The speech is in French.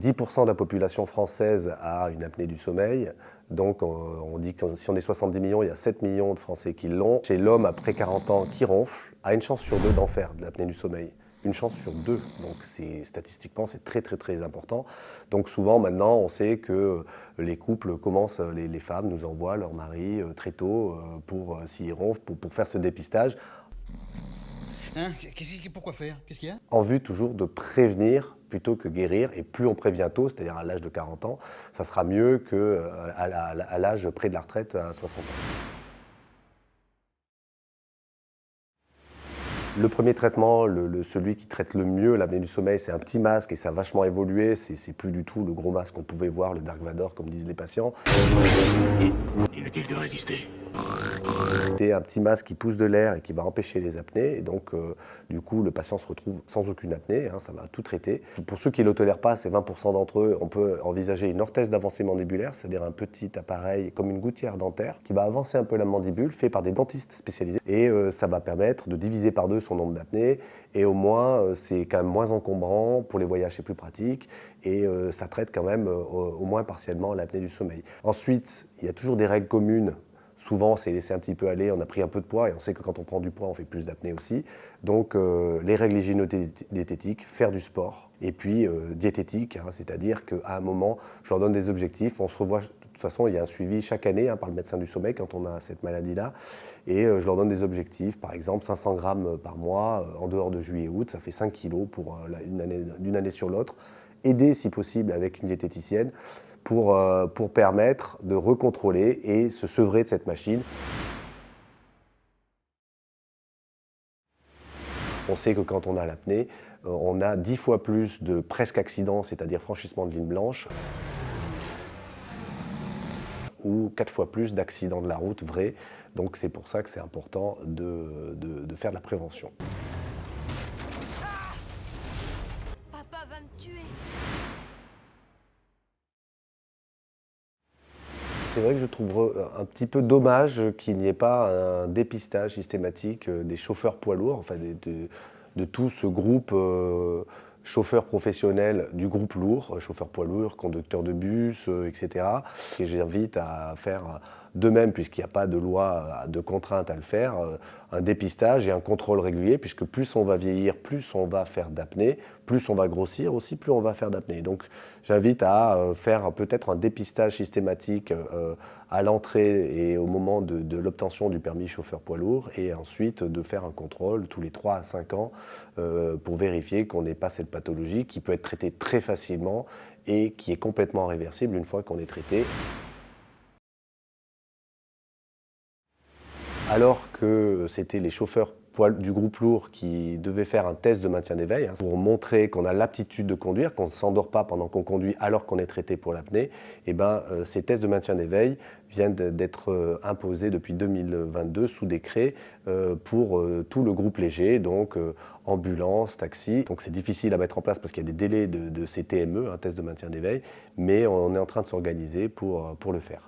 10% de la population française a une apnée du sommeil, donc on dit que si on est 70 millions, il y a 7 millions de Français qui l'ont. Chez l'homme après 40 ans qui ronfle, a une chance sur deux d'en faire de l'apnée du sommeil. Une chance sur deux, donc statistiquement c'est très important. Donc souvent maintenant on sait que les couples commencent, les femmes nous envoient leur mari très tôt pour s'ils ronflent, pour faire ce dépistage. Hein? Pourquoi faire? Qu'est-ce qu'il y a? En vue toujours de prévenir plutôt que guérir, et plus on prévient tôt, c'est-à-dire à l'âge de 40 ans, ça sera mieux qu'à l'âge près de la retraite à 60 ans. Le premier traitement, celui qui traite le mieux l'apnée du sommeil, c'est un petit masque et ça a vachement évolué. C'est plus du tout le gros masque qu'on pouvait voir, le Dark Vador, comme disent les patients. Inutile de résister. C'est un petit masque qui pousse de l'air et qui va empêcher les apnées. Et donc, du coup, le patient se retrouve sans aucune apnée, ça va tout traiter. Pour ceux qui ne le tolèrent pas, c'est 20% d'entre eux, on peut envisager une orthèse d'avancée mandibulaire, c'est-à-dire un petit appareil comme une gouttière dentaire qui va avancer un peu la mandibule, fait par des dentistes spécialisés. Et ça va permettre de diviser par deux son nombre d'apnées. Et au moins, c'est quand même moins encombrant. Pour les voyages, c'est plus pratique. Et ça traite quand même au moins partiellement l'apnée du sommeil. Ensuite, il y a toujours des règles communes. Souvent, c'est laisser un petit peu aller, on a pris un peu de poids et on sait que quand on prend du poids, on fait plus d'apnée aussi. Donc, les règles hygiéno-diététiques, faire du sport. Et puis, diététique, c'est-à-dire qu'à un moment, je leur donne des objectifs. On se revoit, de toute façon, il y a un suivi chaque année par le médecin du sommeil quand on a cette maladie-là. Et je leur donne des objectifs, par exemple 500 grammes par mois, en dehors de juillet et août, ça fait 5 kilos pour d'une année sur l'autre. Aider, si possible, avec une diététicienne, pour permettre de recontrôler et se sevrer de cette machine. On sait que quand on a l'apnée, on a 10 fois plus de presque accidents, c'est-à-dire franchissement de ligne blanche, ou 4 fois plus d'accidents de la route vrais. Donc c'est pour ça que c'est important de faire de la prévention. Papa va me tuer. C'est vrai que je trouve un petit peu dommage qu'il n'y ait pas un dépistage systématique des chauffeurs poids lourds, enfin de tout ce groupe chauffeurs professionnels du groupe lourd, chauffeurs poids lourds, conducteurs de bus, etc. Et j'invite à faire de même, puisqu'il n'y a pas de loi de contrainte à le faire, un dépistage et un contrôle régulier, puisque plus on va vieillir, plus on va faire d'apnée, plus on va grossir aussi, plus on va faire d'apnée. Donc j'invite à faire peut-être un dépistage systématique à l'entrée et au moment de l'obtention du permis chauffeur poids lourd, et ensuite de faire un contrôle tous les 3 à 5 ans pour vérifier qu'on n'ait pas cette pathologie qui peut être traitée très facilement et qui est complètement réversible une fois qu'on est traité. Alors que c'était les chauffeurs du groupe lourd qui devaient faire un test de maintien d'éveil pour montrer qu'on a l'aptitude de conduire, qu'on ne s'endort pas pendant qu'on conduit alors qu'on est traité pour l'apnée, et ces tests de maintien d'éveil viennent d'être imposés depuis 2022 sous décret pour tout le groupe léger, donc ambulance, taxi. Donc c'est difficile à mettre en place parce qu'il y a des délais de ces TME, un test de maintien d'éveil, mais on est en train de s'organiser pour le faire.